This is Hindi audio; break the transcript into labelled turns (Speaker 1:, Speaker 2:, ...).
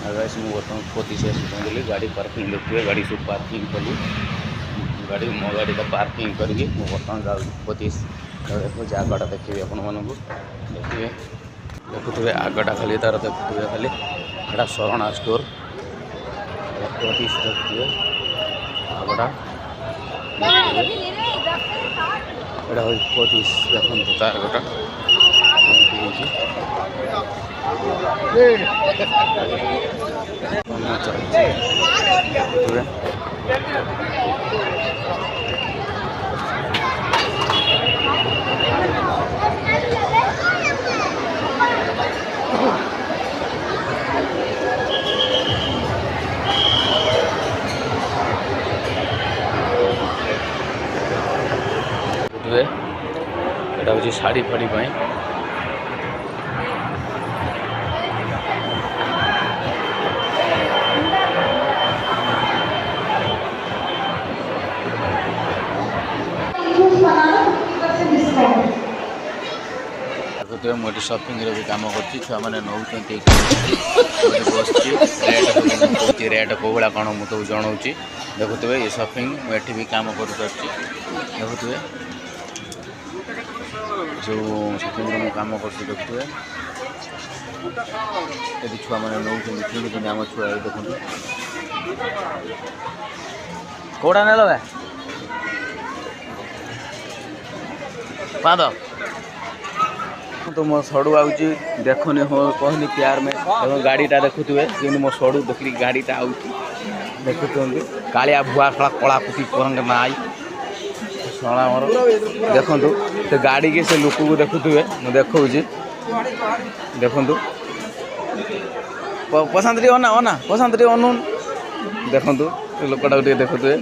Speaker 1: गाइस मु बर्तमान पोती से पहुँचली गाड़ी पार्किंग देखिए गाड़ी सब पार्किंग कली गाड़ी मो गाड़ी का पार्किंग करके मु बर्तमान जाऊँ पोती देखो आगटा देखिए आपण मानक देखिए देखुए आगटा खाली तार देखुए खाली एटा शरणा स्टोर पोती देखिए आगटा एटा हो पोती देखो तार आगटा एटा हूँ शाढ़ी फाड़ी देखते मुझे सपिंग भी कम कर छुआ मैंने नौ बस रेट कौ भाया कौन मुझे जनाऊँ देखुए ये सपिंग मुझे भी कम कर देखुए जो सपिंग मुझे कम कर देखुए ये छुआ मैंने नौ किणुच्च आम छुआ देखो कौटा ने लगा पाद तो मो सड़ू आउची देखनी हो कहनी प्यार में देखो गाड़ीटा देखुए कि मो सड़ू देखली गाड़ीटा आउची देखुते कालिया भुआ खड़ा कला कुटी परंग नाई सड़ा मोर देखु तो गाड़ी के से लोक को देखुए मुझे देखी देखु पसंद टी अना अना पसंद टी अनु देखु लोकटा देखुए